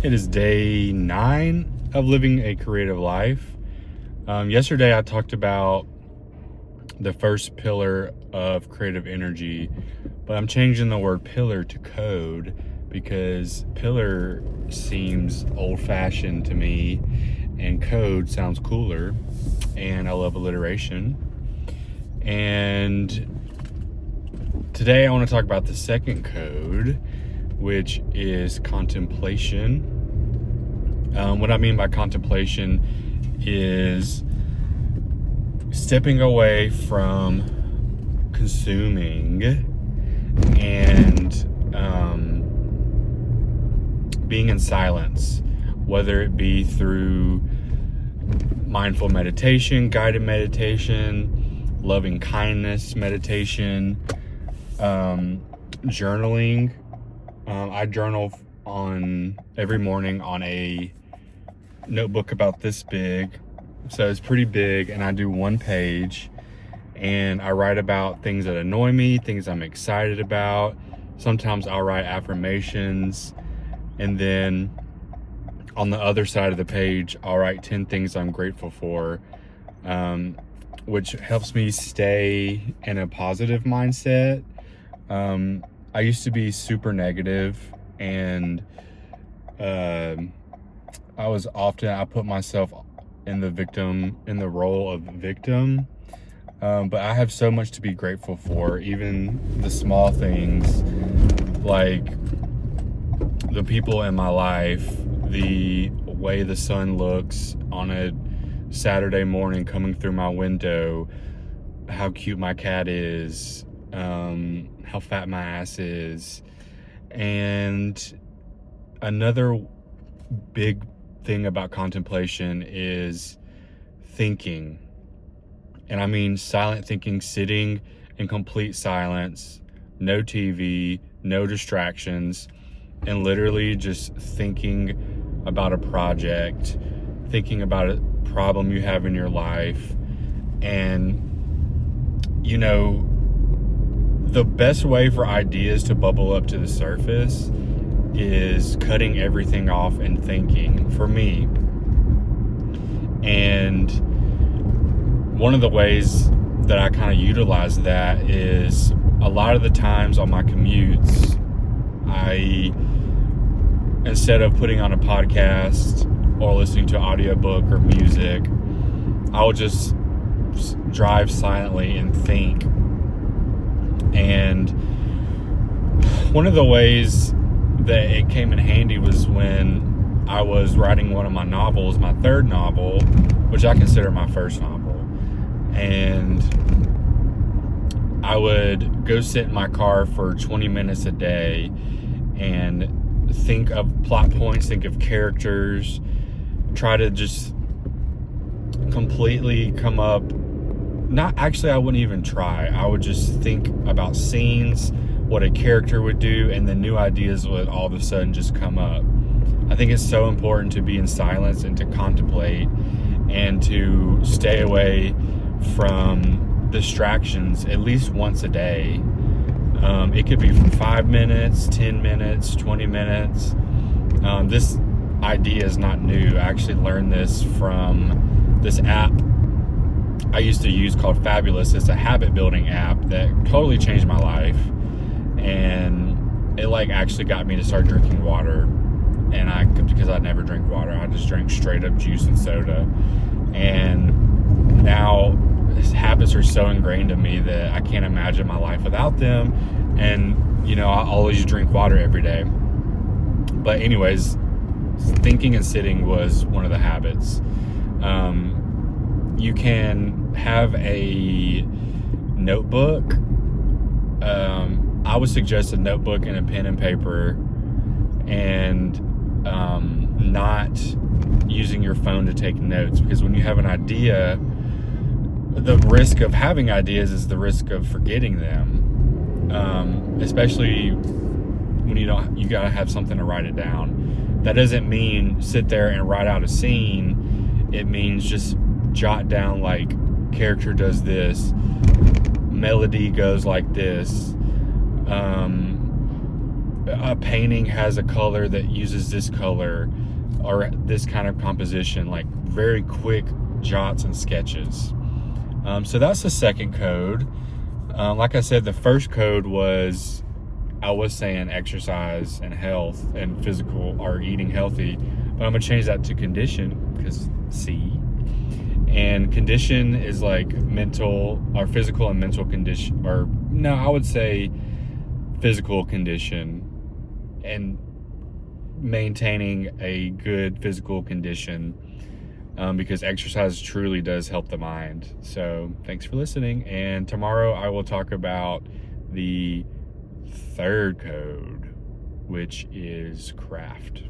It is day 9 of living a creative life. Yesterday I talked about the first pillar of creative energy, but I'm changing the word pillar to code because pillar seems old-fashioned to me and code sounds cooler, and I love alliteration. And today I want to talk about the second code, which is contemplation. What I mean by contemplation is stepping away from consuming and being in silence, whether it be through mindful meditation, guided meditation, loving kindness meditation, journaling. I journal every morning on a notebook about this big, so it's pretty big, and I do one page, and I write about things that annoy me, things I'm excited about. Sometimes I'll write affirmations, and then on the other side of the page I'll write 10 things I'm grateful for, which helps me stay in a positive mindset. I used to be super negative, and I put myself in the role of victim. But I have so much to be grateful for, even the small things, like the people in my life, the way the sun looks on a Saturday morning coming through my window, how cute my cat is, how fat my ass is. And another big thing about contemplation is thinking. And I mean silent thinking, sitting in complete silence, no TV, no distractions, and literally just thinking about a project, thinking about a problem you have in your life. And the best way for ideas to bubble up to the surface is cutting everything off and thinking, for me. And one of the ways that I kind of utilize that is a lot of the times on my commutes, instead of putting on a podcast or listening to an audiobook or music, I will just drive silently and think. And one of the ways that it came in handy was when I was writing one of my novels, my third novel, which I consider my first novel. And I would go sit in my car for 20 minutes a day and think of plot points, think of characters, try to just completely come up. I wouldn't even try. I would just think about scenes, what a character would do, and then new ideas would all of a sudden just come up. I think it's so important to be in silence and to contemplate and to stay away from distractions at least once a day. It could be for 5 minutes, 10 minutes, 20 minutes. This idea is not new. I actually learned this from this app I used to use called Fabulous. It's a habit building app that totally changed my life, and it actually got me to start drinking water. And because I never drink water, I just drink straight up juice and soda. And now habits are so ingrained in me that I can't imagine my life without them. And I always drink water every day. But anyways, thinking and sitting was one of the habits. You can have a notebook. I would suggest a notebook and a pen and paper, and not using your phone to take notes, because when you have an idea, the risk of having ideas is the risk of forgetting them, especially when you gotta have something to write it down. That doesn't mean sit there and write out a scene. It means just jot down, character does this, melody goes like this, a painting has a color that uses this color or this kind of composition, like very quick jots and sketches. So that's the second code. Like I said, the first code was, I was saying exercise and health and physical or eating healthy, but I'm gonna change that to condition because C. And condition is like mental or physical and mental condition, or no, I would say physical condition and maintaining a good physical condition, because exercise truly does help the mind. So thanks for listening. And tomorrow I will talk about the third code, which is craft.